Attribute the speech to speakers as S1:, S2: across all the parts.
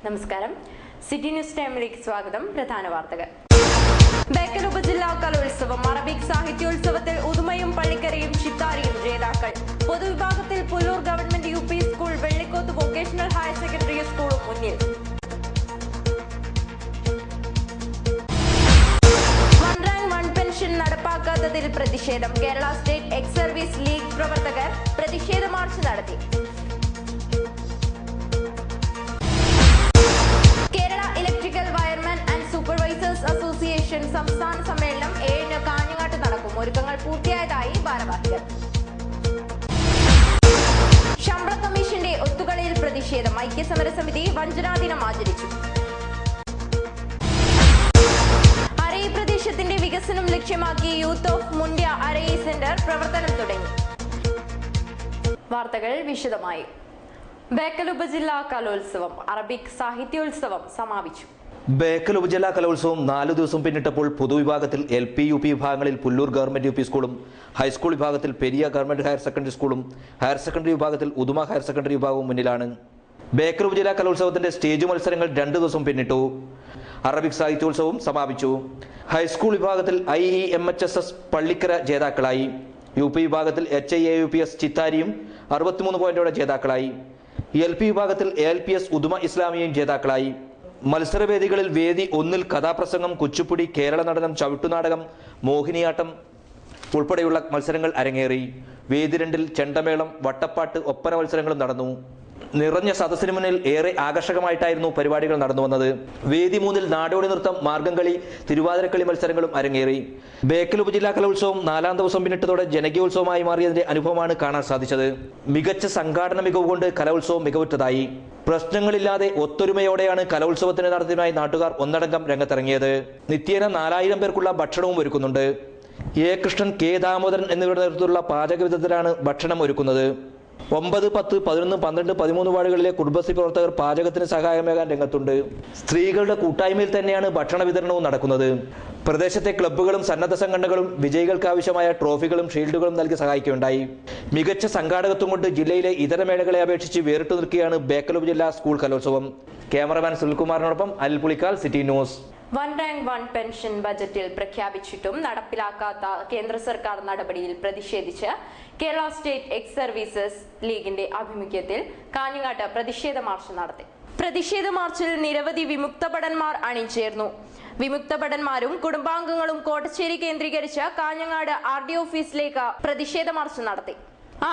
S1: നമസ്കാരം. City news ടൈമിലേക്ക് സ്വാഗതം. പ്രധാന വാർത്തകൾ. ബേക്കൽ ഉപജില്ലാ കലോത്സവം. അറബിക് സാഹിത്യോത്സവത്തിൽ ഉദുമയും പള്ളിക്കരയും ചിത്താരിയും ജേതാക്കൾ. പൊതുവിഭാഗത്തിൽ Pullur government UP school, Vellikoth vocational higher secondary സ്കൂളും മുന്നിൽ. വൺ റാങ്ക് വൺ പെൻഷൻ നടപ്പാക്കാത്തതിൽ പ്രതിഷേധം. Kerala state ex service league പ്രവർത്തകർ പ്രതിഷേധ മാർച്ച് നടത്തി. അസോസിയേഷൻ സംസ്ഥാന സമ്മേളനം 7 കാഞ്ഞങ്ങാട്ട് നടക്കും. ഒരുക്കങ്ങൾ പൂർത്തിയായതായി ഭാരവാഹികൾ. ശമ്പള കമ്മീഷന്റെ ഒത്തുകളിയിൽ പ്രതിഷേധം. ഐക്യസമരസമിതി വഞ്ചനാ ദിനം ആചരിച്ചു. അരയി പ്രദേശത്തിന്റെ വികസനം ലക്ഷ്യമാക്കി യൂത്ത് ഓഫ് മുണ്ട്യ അരയി സെന്റർ പ്രവർത്തനം തുടങ്ങി. വാർത്തകൾ വിശദമായി. ബേക്കൽ ഉപജില്ലാ കലോത്സവം. അറബിക് സാഹിത്യോത്സവം സമാപിച്ചു.
S2: ബേക്കൽ ഉപജില്ലാ കലോത്സവം 4 ദിവസം പിന്നിട്ടപ്പോൾ പൊതുവിഭാഗത്തിൽ LP UP വിഭാഗങ്ങളിൽ പുല്ലൂർ ഗവൺമെന്റ് UP സ്കൂളും, ഹൈസ്കൂൾ വിഭാഗത്തിൽ പെരിയ ഗവൺമെന്റ് ഹയർ സെക്കൻഡറി സ്കൂളും, ഹയർ സെക്കൻഡറി വിഭാഗത്തിൽ ഉദുമ ഹയർ സെക്കൻഡറി വിഭാഗവും മുന്നിലാണ്. ബേക്കൽ ഉപജില്ലാ കലോത്സവത്തിന്റെ സ്റ്റേജ് മത്സരങ്ങൾ 2 ദിവസം പിന്നിട്ടു. അറബിക് സാഹിത്യോത്സവം സമാപിച്ചു. ഹൈസ്കൂൾ വിഭാഗത്തിൽ IEMHSS പള്ളിക്കര ജേതാക്കളായി. UP വിഭാഗത്തിൽ HIAUPS ചിത്താരിയും 63 പോയിന്റോടെ ജേതാക്കളായി. LP വിഭാഗത്തിൽ ALPS ഉദുമ ഇസ്ലാമിയും ജേതാക്കളായി. മത്സരവേദികളിൽ വേദി 1 കഥാപ്രസംഗം, കുച്ചുപ്പുടി, കേരള നടനം, ചവിട്ടുനാടകം, മോഹിനിയാട്ടം ഉൾപ്പെടെയുള്ള മത്സരങ്ങൾ അരങ്ങേറി. വേദി 2 ചെണ്ടമേളം, വട്ടപ്പാട്ട്, ഒപ്പന മത്സരങ്ങളും നടന്നു. നിറഞ്ഞ സദസ്സിന് മുന്നിൽ ഏറെ ആകർഷകമായിട്ടായിരുന്നു പരിപാടികൾ നടന്നു വന്നത്. വേദി 3 നാടോടി നൃത്തം, മാർഗംകളി, തിരുവാതിരക്കളി മത്സരങ്ങളും അരങ്ങേറി. ബേക്കൽ ഉപജില്ലാ കലോത്സവം 4ാം ദിവസം പിന്നിട്ടതോടെ ജനകീയോത്സവമായി മാറിയതിന്റെ അനുഭവമാണ് കാണാൻ സാധിച്ചത്. മികച്ച സംഘാടന മികവ് കൊണ്ട് കലോത്സവം മികവുറ്റതായി. പ്രശ്നങ്ങളില്ലാതെ ഒത്തൊരുമയോടെയാണ് കലോത്സവത്തിന്റെ നടത്തിനായി നാട്ടുകാർ ഒന്നടങ്കം രംഗത്തിറങ്ങിയത്. നിത്യേന 4000 പേർക്കുള്ള ഭക്ഷണവും ഒരുക്കുന്നുണ്ട്. A. കൃഷ്ണൻ, K. ദാമോദരൻ എന്നിവരുടെ നേതൃത്വത്തിലുള്ള പാചക വിദഗ്ധരാണ് ഭക്ഷണം ഒരുക്കുന്നത്. 9, 10, 11, 12, 13 വാർഡുകളിലെ കുടുംബശ്രീ പ്രവർത്തകർ പാചകത്തിന് സഹായമേകാൻ രംഗത്തുണ്ട്. സ്ത്രീകളുടെ കൂട്ടായ്മയിൽ തന്നെയാണ് ഭക്ഷണ വിതരണവും നടക്കുന്നത്. പ്രദേശത്തെ ക്ലബ്ബുകളും സന്നദ്ധ സംഘടനകളും വിജയികൾക്ക് ആവശ്യമായ ട്രോഫികളും ഷീൽഡുകളും നൽകി സഹായിക്കുകയുണ്ടായി. മികച്ച സംഘാടകത്വം കൊണ്ട് ജില്ലയിലെ ഇതര മേളകളെ അപേക്ഷിച്ച് വേറിട്ടു നിൽക്കുകയാണ് ബേക്കൽ ഉപജില്ലാ സ്കൂൾ കലോത്സവം. ക്യാമറമാൻ സുനിൽകുമാറിനോടൊപ്പം Anil Pulikkal, City News.
S1: One rank one pension ബജറ്റിൽ പ്രഖ്യാപിച്ചിട്ടും നടപ്പിലാക്കാത്ത കേന്ദ്ര സർക്കാർ നടപടിയിൽ പ്രതിഷേധിച്ച് കേരള സ്റ്റേറ്റ് എക്സ് സർവീസസ് ലീഗിന്റെ ആഭിമുഖ്യത്തിൽ കാഞ്ഞങ്ങാട്ട് പ്രതിഷേധ മാർച്ച് നടത്തി. പ്രതിഷേധ മാർച്ചിൽ നിരവധി വിമുക്ത ഭടന്മാർ അണിചേർന്നു. വിമുക്ത ഭടന്മാരും കുടുംബാംഗങ്ങളും കോട്ടച്ചേരി കേന്ദ്രീകരിച്ച് കാഞ്ഞങ്ങാട് RDO ഓഫീസിലേക്ക് പ്രതിഷേധ മാർച്ച് നടത്തി.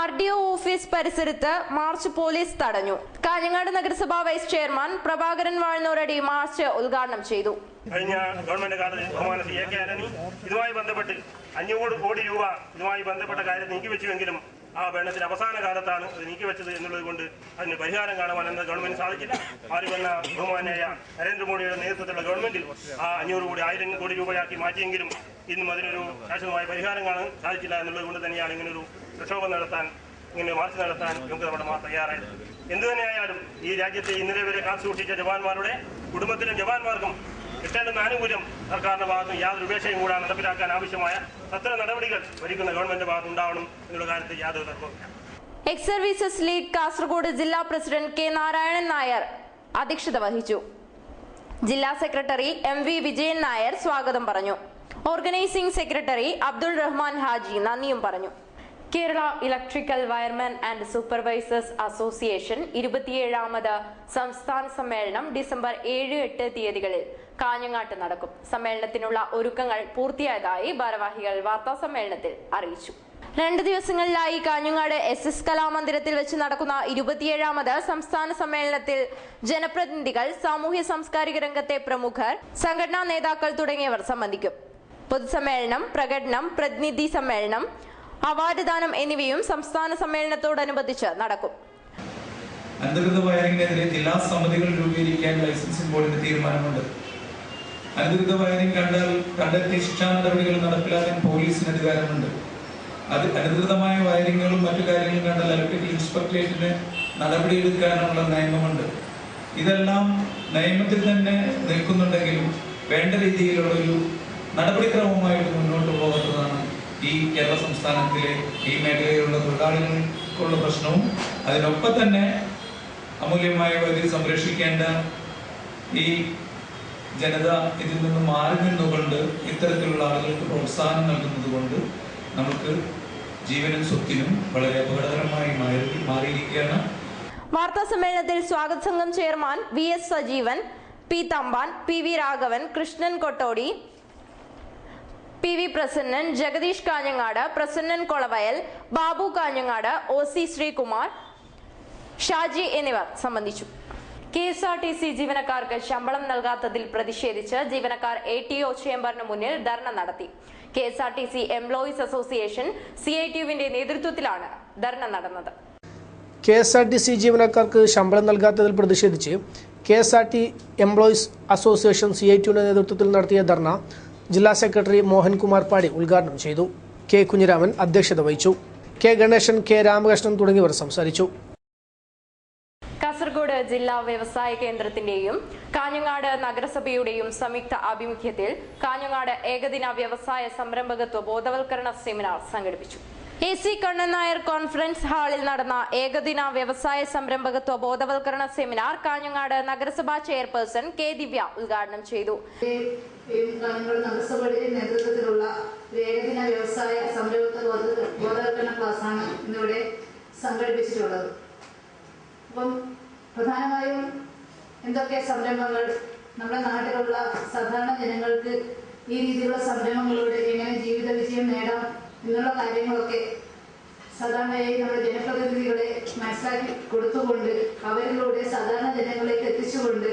S1: RDO ഓഫീസ് പരിസരത്ത് മാർച്ച് പോലീസ് തടഞ്ഞു. കാഞ്ഞങ്ങാട് നഗരസഭാ വൈസ് ചെയർമാൻ പ്രഭാകരൻ വാഴ്ന്നൂരടി മാർച്ച് ഉദ്ഘാടനം ചെയ്തു.
S3: കഴിഞ്ഞ ഗവൺമെന്റ് കാലത്ത് ബഹുമാന CA ആന്റണി ഇതുമായി ബന്ധപ്പെട്ട് 500 കോടി രൂപ ഇതുമായി ബന്ധപ്പെട്ട കാര്യം നീക്കിവെച്ചുവെങ്കിലും ആ ഭരണത്തിന്റെ അവസാന കാലത്താണ് അത് നീക്കിവെച്ചത് എന്നുള്ളത് കൊണ്ട് അതിന് പരിഹാരം കാണുവാൻ എന്ന ഗവൺമെന്റ് സാധിച്ചില്ല. ആര് വന്ന ബഹുമാനായ നരേന്ദ്രമോദിയുടെ നേതൃത്വത്തിലുള്ള ഗവൺമെന്റിൽ ആ 500 കോടി 1000 കോടി രൂപയാക്കി മാറ്റിയെങ്കിലും ഇന്നും അതിനൊരു ശാശ്വതമായ പരിഹാരം കാണാൻ സാധിച്ചില്ല എന്നുള്ളത് കൊണ്ട് തന്നെയാണ് ഇങ്ങനൊരു പ്രക്ഷോഭം നടത്താൻ, ഇങ്ങനെ മാർച്ച് നടത്താൻ വിമുക്തഭടന്മാർ തയ്യാറായത്. എന്തു തന്നെയായാലും ഈ രാജ്യത്തെ ഇന്നലെ വരെ കാത്തുസൂക്ഷിച്ച ജവാന്മാരുടെ കുടുംബത്തിലും ജവാന്മാർക്കും കിട്ടേണ്ടുന്ന ആനുകൂല്യം സർക്കാരിന്റെ ഭാഗത്ത് യാതൊരു ഉപേക്ഷയും കൂടാതെ നടപ്പിലാക്കാൻ ആവശ്യമായ സത്ര നടപടികൾ ഭരിക്കുന്ന ഗവൺമെന്റ് ഭാഗത്ത് ഉണ്ടാവണം എന്നുള്ള കാര്യത്തിൽ യാതൊരു തർക്കവുമില്ല.
S1: എക്സ് സർവീസസ് ലീഗ് കാസർഗോഡ് ജില്ലാ പ്രസിഡന്റ് K. നാരായണൻ നായർ അധ്യക്ഷത വഹിച്ചു. ജില്ലാ സെക്രട്ടറി MV വിജയൻ നായർ സ്വാഗതം പറഞ്ഞു. ഓർഗനൈസിംഗ് സെക്രട്ടറി അബ്ദുൾ റഹ്മാൻ ഹാജി നന്ദിയും പറഞ്ഞു. Kerala electrical wireman and supervisors association 27ാമത് സംസ്ഥാന സമ്മേളനം ഡിസംബർ 7, 8 തീയതികളിൽ കാഞ്ഞങ്ങാട്ട് നടക്കും. സമ്മേളനത്തിനുള്ള ഒരുക്കങ്ങൾ പൂർത്തിയായതായി ഭാരവാഹികൾ വാർത്താ സമ്മേളനത്തിൽ അറിയിച്ചു. 2 ദിവസങ്ങളിലായി കാഞ്ഞങ്ങാട് SS കലാമന്ദിരത്തിൽ വെച്ച് നടക്കുന്ന 27ാമത് സംസ്ഥാന സമ്മേളനത്തിൽ ജനപ്രതിനിധികൾ, സാമൂഹ്യ സാംസ്കാരിക രംഗത്തെ പ്രമുഖർ, സംഘടനാ നേതാക്കൾ തുടങ്ങിയവർ സംബന്ധിക്കും. പൊതുസമ്മേളനം, പ്രകടനം, പ്രതിനിധി സമ്മേളനം, അവാർഡ് ദാനം എന്നിവയും സംസ്ഥാന സമ്മേളനത്തോടനുബന്ധിച്ച് നടക്കും.
S4: അനധികൃത വയറിംഗിനെതിരെ ജില്ലാ സമിതികൾ രൂപീകരിക്കാൻ ലൈസൻസിംഗ് ബോർഡിന്റെ തീരുമാനമുണ്ട്. അനധികൃത വയറിംഗ് കണ്ടാൽ കണ്ടെത്തി ശിക്ഷാ നടപടികൾ നടപ്പിലാക്കാൻ പോലീസിന് അധികാരമുണ്ട്. അത് അനധികൃതമായ വയറിങ്ങുകളും മറ്റു കാര്യങ്ങളും കണ്ടാൽ ഇലക്ട്രിക്കൽ ഇൻസ്പെക്ടറേറ്റിന് നടപടിയെടുക്കാനുള്ള നിയമമുണ്ട്. ഇതെല്ലാം നിയമത്തിൽ തന്നെ നിൽക്കുന്നുണ്ടെങ്കിലും വേണ്ട രീതിയിലുള്ളൊരു നടപടിക്രമമായിട്ട് മുന്നോട്ട് പോകേണ്ടതാണ് ഈ കേരള സംസ്ഥാനത്തിലെ ഈ മേഖലയിലുള്ള തൊഴിലാളികൾക്കുള്ള പ്രശ്നവും. അതിനൊപ്പം തന്നെ അമൂല്യമായ വൈദ്യുതി സംരക്ഷിക്കേണ്ട ഈ ജനത ഇതിൽ നിന്ന് മാറി നിന്നുകൊണ്ട് ഇത്തരത്തിലുള്ള ആളുകൾക്ക് പ്രോത്സാഹനം നൽകുന്നത് കൊണ്ട് നമുക്ക് ജീവനും സ്വത്തിനും വളരെ അപകടകരമായി മാറിയിരിക്കുകയാണ്.
S1: വാർത്താ സമ്മേളനത്തിൽ സ്വാഗത സംഘം chairman VS Sajeevan, P Thampan, PV Raghavan, Krishnan Kottodi, PV Prasannan, Jagadeesh Kanhangad, Prasannan Kolavayal, Babu Kanhangad, OC Sreekumar, Shaji എന്നിവർ സംബന്ധിച്ചു. KSRTC ജീവനക്കാർക്ക് ശമ്പളം നൽകാത്തതിൽ പ്രതിഷേധിച്ച് ജീവനക്കാർ ATO ചേംബറിന് മുന്നിൽ ധർണ നടത്തി. KSRTC എംപ്ലോയീസ് അസോസിയേഷൻ CITUവിന്റെ നേതൃത്വത്തിലാണ് ധർണ നടന്നത്.
S5: KSRTC ജീവനക്കാർക്ക് ശമ്പളം നൽകാത്തതിൽ പ്രതിഷേധിച്ച് KSRT എംപ്ലോയീസ് അസോസിയേഷൻ CITUവിന്റെ നേതൃത്വത്തിൽ നടത്തിയ ധർണ ജില്ലാ സെക്രട്ടറി മോഹൻകുമാർ പാടി ഉദ്ഘാടനം ചെയ്തു. K കുഞ്ഞിരാമൻ അധ്യക്ഷത വഹിച്ചു. K ഗണേശൻ, K രാമകൃഷ്ണൻ തുടങ്ങിയവർ സംസാരിച്ചു.
S1: കാസർഗോഡ് ജില്ലാ വ്യവസായ കേന്ദ്രത്തിന്റെയും കാഞ്ഞങ്ങാട് നഗരസഭയുടെയും സംയുക്ത ആഭിമുഖ്യത്തിൽ കാഞ്ഞങ്ങാട് ഏകദിന വ്യവസായ സംരംഭകത്വ ബോധവൽക്കരണ സെമിനാർ സംഘടിപ്പിച്ചു. AC കണ്ണൻ നായർ കോൺഫറൻസ് ഹാളിൽ നടന്ന ഏകദിന വ്യവസായ സംരംഭകത്വ ബോധവൽക്കരണ സെമിനാർ കാഞ്ഞങ്ങാട് നഗരസഭാ ചെയർപേഴ്സൺ K ദിവ്യ ഉദ്ഘാടനം ചെയ്തു.
S6: കാഞ്ഞങ്ങാട് നഗരസഭയുടെ നേതൃത്വത്തിലുള്ള ഏകദിന വ്യവസായ സംരംഭകത്വ ബോധവൽക്കരണ ക്ലാസ്സാണ് ഇന്നിവിടെ സംഘടിപ്പിച്ചിട്ടുള്ളത്. അപ്പം പ്രധാനമായും എന്തൊക്കെ സംരംഭങ്ങൾ നമ്മുടെ നാട്ടിലുള്ള സാധാരണ ജനങ്ങൾക്ക് ഈ രീതിയിലുള്ള സംരംഭങ്ങളിലൂടെ എങ്ങനെ ജീവിത വിജയം നേടാം എന്നുള്ള കാര്യങ്ങളൊക്കെ സാധാരണയായി നമ്മുടെ ജനപ്രതിനിധികളെ മനസ്സിലാക്കി കൊടുത്തുകൊണ്ട് അവരിലൂടെ സാധാരണ ജനങ്ങളിലേക്ക് എത്തിച്ചുകൊണ്ട്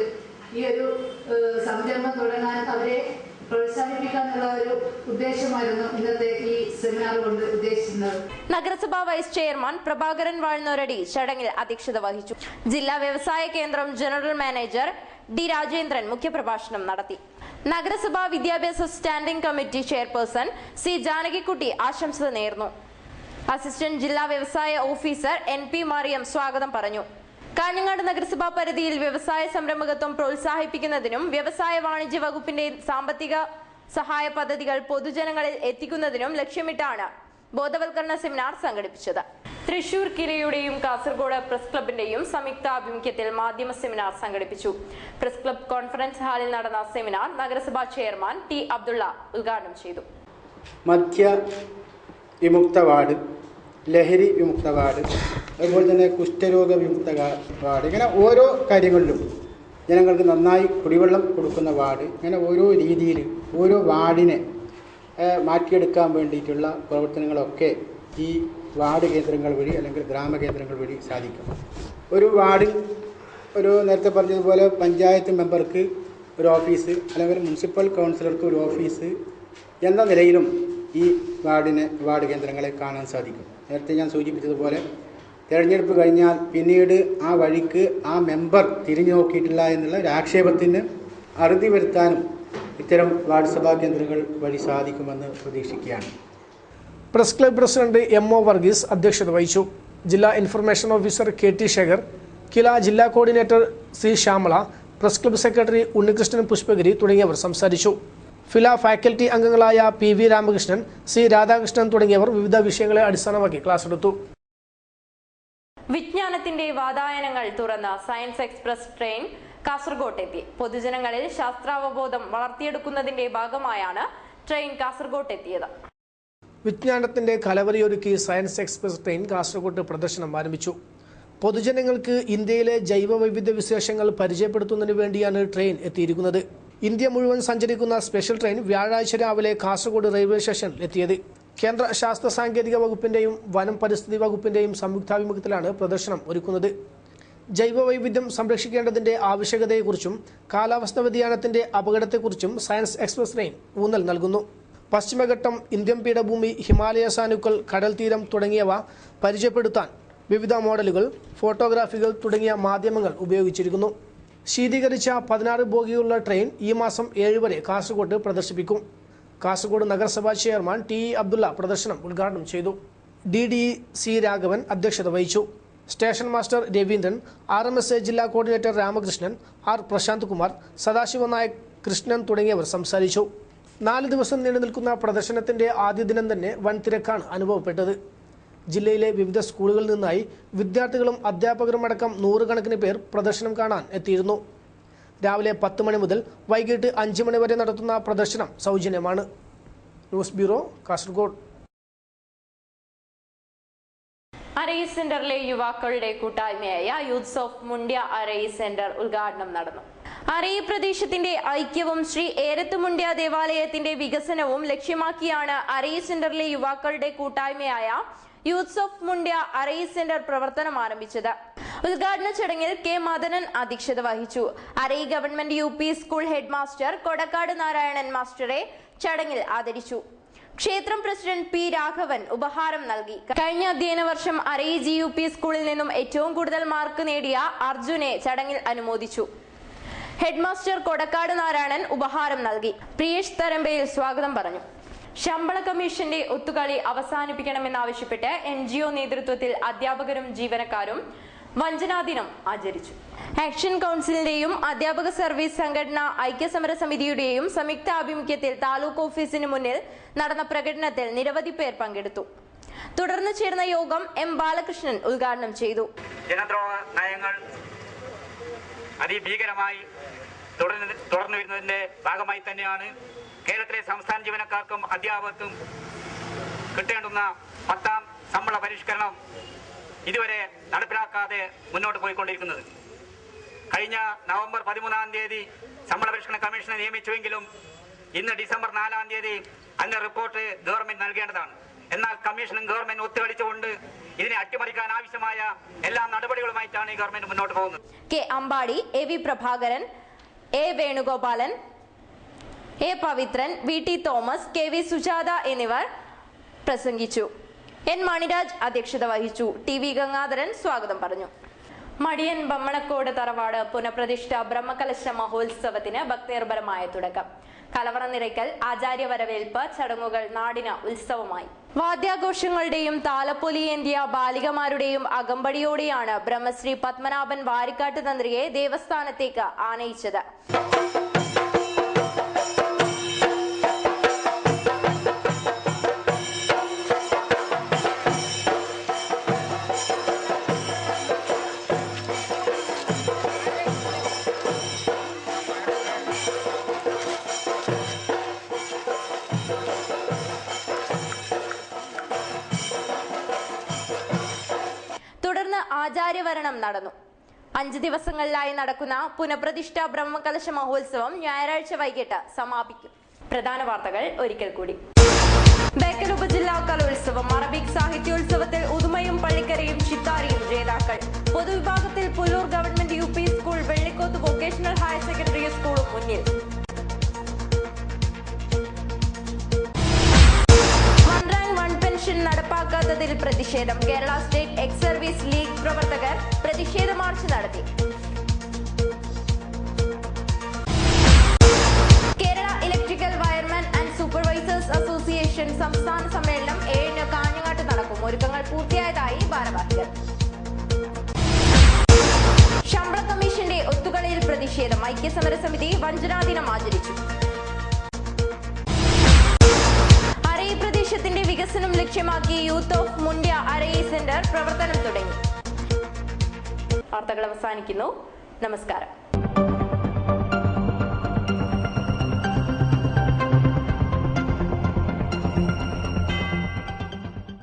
S6: ഈ ഒരു സംരംഭം തുടങ്ങാൻ അവരെ പ്രോത്സാഹിപ്പിക്കാനുള്ള ഒരു ഉദ്ദേശമായിരുന്നു ഇന്നത്തെ ഈ സെമിനാർ കൊണ്ട് ഉദ്ദേശിക്കുന്നത്.
S1: നഗരസഭാ വൈസ് ചെയർമാൻ പ്രഭാകരൻ വാഴ്ന്നോരടി ചടങ്ങിൽ അധ്യക്ഷത വഹിച്ചു. ജില്ലാ വ്യവസായ കേന്ദ്രം ജനറൽ മാനേജർ D രാജേന്ദ്രൻ മുഖ്യപ്രഭാഷണം നടത്തി. നഗരസഭാ വിദ്യാഭ്യാസ സ്റ്റാൻഡിംഗ് കമ്മിറ്റി ചെയർപേഴ്സൺ C ജാനകിക്കുട്ടി ആശംസ നേർന്നു. അസിസ്റ്റന്റ് ജില്ലാ വ്യവസായ ഓഫീസർ NP മറിയം സ്വാഗതം പറഞ്ഞു. കാഞ്ഞങ്ങാട് നഗരസഭാ പരിധിയിൽ വ്യവസായ സംരംഭകത്വം പ്രോത്സാഹിപ്പിക്കുന്നതിനും വ്യവസായ വാണിജ്യ വകുപ്പിന്റെ സാമ്പത്തിക സഹായ പദ്ധതികൾ പൊതുജനങ്ങളിൽ എത്തിക്കുന്നതിനും ലക്ഷ്യമിട്ടാണ് ബോധവൽക്കരണ സെമിനാർ സംഘടിപ്പിച്ചത്. തൃശൂർ കിലയുടെയും കാസർഗോഡ് പ്രസ് ക്ലബിന്റെയും സംയുക്ത ആഭിമുഖ്യത്തിൽ മാധ്യമ സെമിനാർ സംഘടിപ്പിച്ചു. പ്രസ് ക്ലബ് കോൺഫറൻസ് ഹാളിൽ നടന്ന സെമിനാർ നഗരസഭാ ചെയർമാൻ T അബ്ദുള്ള ഉദ്ഘാടനം ചെയ്തു.
S7: മദ്യ വിമുക്ത വാർഡ്, ലഹരി വിമുക്ത വാർഡ്, അതുപോലെ തന്നെ കുഷ്ഠരോഗ വിമുക്ത വാർഡ്, ഇങ്ങനെ ഓരോ കാര്യങ്ങളിലും ജനങ്ങൾക്ക് നന്നായി കുടിവെള്ളം കൊടുക്കുന്ന വാർഡ്, ഇങ്ങനെ ഓരോ രീതിയിൽ ഓരോ വാർഡിനെ മാറ്റിയെടുക്കാൻ വേണ്ടിയിട്ടുള്ള പ്രവർത്തനങ്ങളൊക്കെ ഈ വാർഡ് കേന്ദ്രങ്ങൾ വഴി അല്ലെങ്കിൽ ഗ്രാമകേന്ദ്രങ്ങൾ വഴി സാധിക്കും. ഒരു വാർഡിൽ നേരത്തെ പറഞ്ഞതുപോലെ പഞ്ചായത്ത് മെമ്പർക്ക് ഒരു ഓഫീസ് അല്ലെങ്കിൽ മുനിസിപ്പൽ കൗൺസിലർക്ക് ഒരു ഓഫീസ് എന്ന നിലയിലും ഈ വാർഡ് കേന്ദ്രങ്ങളെ കാണാൻ സാധിക്കും. നേരത്തെ ഞാൻ സൂചിപ്പിച്ചതുപോലെ തിരഞ്ഞെടുപ്പ് കഴിഞ്ഞാൽ പിന്നീട് ആ വഴിക്ക് ആ മെമ്പർ തിരിഞ്ഞു നോക്കിയിട്ടില്ല എന്നുള്ള ഒരു ആക്ഷേപത്തിന് അറുതി വരുത്താനും ഇത്തരം വാർഡ് സഭാ കേന്ദ്രങ്ങൾ വഴി സാധിക്കുമെന്ന് പ്രതീക്ഷിക്കുകയാണ്.
S5: Press club president MO Varghese അധ്യക്ഷത വഹിച്ചു. ജില്ലാ information officer KT Shekhar, KILA ജില്ലാ coordinator C Shyamala, press club secretary Unnikrishnan Pushpagiri തുടങ്ങിയവർ സംസാരിച്ചു. ഫില ഫാക്കൽറ്റി അംഗങ്ങളായ PV രാമകൃഷ്ണൻ, C രാധാകൃഷ്ണൻ തുടങ്ങിയവർ വിവിധ വിഷയങ്ങളെ അടിസ്ഥാനമാക്കി ക്ലാസ് എടുത്തു.
S1: വിജ്ഞാനത്തിന്റെ വാതായനങ്ങൾ തുറന്ന സയൻസ് എക്സ്പ്രസ് ട്രെയിൻ കാസർഗോട്ടെത്തി. പൊതുജനങ്ങളിൽ ശാസ്ത്രാവബോധം വളർത്തിയെടുക്കുന്നതിന്റെ ഭാഗമായാണ് ട്രെയിൻ കാസർഗോട്ടെത്തിയത്.
S5: വിജ്ഞാനത്തിന്റെ കലവറിയൊരുക്കി സയൻസ് എക്സ്പ്രസ് ട്രെയിൻ കാസർഗോഡ് പ്രദർശനം ആരംഭിച്ചു. പൊതുജനങ്ങൾക്ക് ഇന്ത്യയിലെ ജൈവ വൈവിധ്യ വിശേഷങ്ങൾ പരിചയപ്പെടുത്തുന്നതിന് വേണ്ടിയാണ് ട്രെയിൻ എത്തിയിരിക്കുന്നത്. ഇന്ത്യ മുഴുവൻ സഞ്ചരിക്കുന്ന സ്പെഷ്യൽ ട്രെയിൻ വ്യാഴാഴ്ച രാവിലെ കാസർഗോഡ് റെയിൽവേ സ്റ്റേഷനിൽ എത്തിയത്. കേന്ദ്ര ശാസ്ത്ര സാങ്കേതിക വകുപ്പിന്റെയും വനം പരിസ്ഥിതി വകുപ്പിന്റെയും സംയുക്താഭിമുഖ്യത്തിലാണ് പ്രദർശനം ഒരുക്കുന്നത്. ജൈവ വൈവിധ്യം സംരക്ഷിക്കേണ്ടതിന്റെ ആവശ്യകതയെക്കുറിച്ചും കാലാവസ്ഥാ വ്യതിയാനത്തിന്റെ അപകടത്തെക്കുറിച്ചും സയൻസ് എക്സ്പ്രസ് ട്രെയിൻ ഊന്നൽ നൽകുന്നു. പശ്ചിമഘട്ടം, ഇന്ത്യൻ പീഠഭൂമി, ഹിമാലയ സാനുക്കൾ, കടൽ തീരം തുടങ്ങിയവ പരിചയപ്പെടുത്താൻ വിവിധ മോഡലുകൾ, ഫോട്ടോഗ്രാഫികൾ തുടങ്ങിയ മാധ്യമങ്ങൾ ഉപയോഗിച്ചിരിക്കുന്നു. ശീതീകരിച്ച 16 ബോഗിയുള്ള ട്രെയിൻ ഈ മാസം 7 വരെ കാസർഗോഡ് പ്രദർശിപ്പിക്കും. കാസർഗോഡ് നഗരസഭാ ചെയർമാൻ ടി അബ്ദുള്ള പ്രദർശനം ഉദ്ഘാടനം ചെയ്തു. DDC രാഘവൻ അധ്യക്ഷത വഹിച്ചു. സ്റ്റേഷൻ മാസ്റ്റർ രവീന്ദ്രൻ, RMSA ജില്ലാ കോർഡിനേറ്റർ രാമകൃഷ്ണൻ, R പ്രശാന്ത് കുമാർ, സദാശിവ നായക്, കൃഷ്ണൻ തുടങ്ങിയവർ സംസാരിച്ചു. 4 ദിവസം നീണ്ടുനിൽക്കുന്ന പ്രദർശനത്തിന്റെ ആദ്യ ദിനം തന്നെ വൻ തിരക്കാണ് അനുഭവപ്പെട്ടത്. ജില്ലയിലെ വിവിധ സ്കൂളുകളിൽ നിന്നായി വിദ്യാർത്ഥികളും അധ്യാപകരും അടക്കം 100 കണക്കിന് പേർ പ്രദർശനം കാണാൻ എത്തിയിരുന്നു. രാവിലെ 10 മണി മുതൽ വൈകിട്ട് 5 മണി വരെ നടത്തുന്ന പ്രദർശനം സൗജന്യമാണ്. News bureau, Kasaragod.
S1: അരൈ സെന്ററിലെ യുവാക്കളുടെ കൂട്ടായ്മയായ youths of Mundya Arai centre ഉദ്ഘാടനം നടന്നു. അരൈ പ്രദേശത്തിന്റെ ഐക്യവും ശ്രീ ഏരത്തുമുണ്ട്യ ദേവാലയത്തിന്റെ വികസനവും ലക്ഷ്യമാക്കിയാണ് അരൈ സെന്ററിലെ യുവാക്കളുടെ കൂട്ടായ്മയായ youths of Mundya Arai centre പ്രവർത്തനം ആരംഭിച്ചത്. ഉദ്ഘാടന ചടങ്ങിൽ കെ മദനൻ അധ്യക്ഷത വഹിച്ചു. Arai government UP school headmaster Kodakkad Narayanan മാസ്റ്ററെ ചടങ്ങിൽ ആദരിച്ചു. ക്ഷേത്രം പ്രസിഡന്റ് P രാഘവൻ ഉപഹാരം നൽകി. കഴിഞ്ഞ അധ്യയന വർഷം അരൈ GUP സ്കൂളിൽ നിന്നും ഏറ്റവും കൂടുതൽ മാർക്ക് നേടിയ അർജുനെ ചടങ്ങിൽ അനുമോദിച്ചു. ഹെഡ് മാസ്റ്റർ കൊടക്കാട് നാരായണൻ ഉപഹാരം നൽകി. പ്രിയേഷ് തരമ്പയിൽ സ്വാഗതം പറഞ്ഞു. ശമ്പള കമ്മീഷന്റെ ഒത്തുകളി അവസാനിപ്പിക്കണമെന്നാവശ്യപ്പെട്ട് NGO നേതൃത്വത്തിൽ അധ്യാപകരും ജീവനക്കാരും വഞ്ചനാദിനം ആചരിച്ചു. ആക്ഷൻ കൗൺസിലിന്റെയും അധ്യാപക സർവീസ് സംഘടന ഐക്യസമര സമിതിയുടെയും സംയുക്ത ആഭിമുഖ്യത്തിൽ താലൂക്ക് ഓഫീസിന് മുന്നിൽ നടന്ന പ്രകടനത്തിൽ നിരവധി പേർ പങ്കെടുത്തു. തുടർന്ന് ചേർന്ന യോഗം M ബാലകൃഷ്ണൻ ഉദ്ഘാടനം ചെയ്തു.
S8: ജനദ്രോഹ നയങ്ങൾ അതിഭീകരമായി തുടർന്നു വരുന്നതിന്റെ ഭാഗമായി തന്നെയാണ് കേരളത്തിലെ സംസ്ഥാന ജീവനക്കാർക്കും അധ്യാപകർക്കും കിട്ടേണ്ടുന്ന 10ാം ശമ്പള പരിഷ്കരണം ഇതുവരെ നടപ്പിലാക്കാതെ മുന്നോട്ട് പോയിക്കൊണ്ടിരിക്കുന്നത്. കഴിഞ്ഞ നവംബർ 13-ാം തീയതി ശമ്പള പരിഷ്കരണ കമ്മീഷനെ നിയമിച്ചുവെങ്കിലും ഇന്ന് ഡിസംബർ 4-ാം തീയതി അതിന്റെ റിപ്പോർട്ട് ഗവൺമെന്റ് നൽകേണ്ടതാണ്. എന്നാൽ കമ്മീഷനും ഗവൺമെന്റ് ഒത്തുകളിച്ചുകൊണ്ട് ഇതിനെ അട്ടിമറിക്കാൻ ആവശ്യമായ എല്ലാ നടപടികളുമായിട്ടാണ് ഈ ഗവൺമെന്റ് മുന്നോട്ട് പോകുന്നത്.
S1: K Ambadi, AV Prabhakaran, A Venugopalan, A Pavithran, VT Thomas, KV Sujatha എന്നിവർ പ്രസംഗിച്ചു. N മണിരാജ് അധ്യക്ഷത വഹിച്ചു. TV ഗംഗാധരൻ സ്വാഗതം പറഞ്ഞു. മടിയൻ ബമ്മണക്കോട് തറവാട് പുനഃപ്രതിഷ്ഠ ബ്രഹ്മകലശ മഹോത്സവത്തിന് ഭക്തിനിർഭരമായ തുടക്കം. കലവറ നിറയ്ക്കൽ, ആചാര്യ വരവേൽപ്പ് ചടങ്ങുകൾ നാടിന് ഉത്സവമായി. വാദ്യാഘോഷങ്ങളുടെയും താലപ്പൊലിയേന്തിയ ബാലികമാരുടെയും അകമ്പടിയോടെയാണ് ബ്രഹ്മശ്രീ പത്മനാഭൻ വാരിക്കാട്ട് തന്ത്രിയെ ദേവസ്ഥാനത്തേക്ക് ആനയിച്ചത്. തുടർന്ന് ആചാര്യവരണം നടന്നു. 5 ദിവസങ്ങളിലായി നടക്കുന്ന പുനഃപ്രതിഷ്ഠ ബ്രഹ്മകലശ മഹോത്സവം ഞായറാഴ്ച വൈകിട്ട് സമാപിക്കും. പ്രധാന വാർത്തകൾ ഒരിക്കൽ കൂടി. ബേക്കൽ ഉപജില്ലാ കലോത്സവം. അറബിക് സാഹിത്യോത്സവത്തിൽ ഉദുമയും പള്ളിക്കരയും ചിത്താരിയും ജേതാക്കൾ. പൊതുവിഭാഗത്തിൽ Pullur government UP school, Vellikoth vocational higher secondary സ്കൂളും മുന്നിൽ. നടപ്പാക്കാത്തതിൽ പ്രതിഷേധം. Kerala state ex service league പ്രവർത്തകർ പ്രതിഷേധ മാർച്ച് നടത്തി. Kerala electrical wireman and supervisors association സംസ്ഥാന സമ്മേളനം 7-ന് കാഞ്ഞങ്ങാട്ട് നടക്കും. ഒരുക്കങ്ങൾ പൂർത്തിയായതായി ഭാരവാഹികൾ. ശമ്പള കമ്മീഷന്റെ ഒത്തുകളിയിൽ പ്രതിഷേധം. ഐക്യസമര സമിതി വഞ്ചനാദിനം ആചരിച്ചു. പ്രദേശത്തിന്റെ വികസനം ലക്ഷ്യമാക്കി youth of Mundya Arai centre പ്രവർത്തനം തുടങ്ങി. വാർത്തകൾ അവസാനിക്കുന്നു. നമസ്കാരം.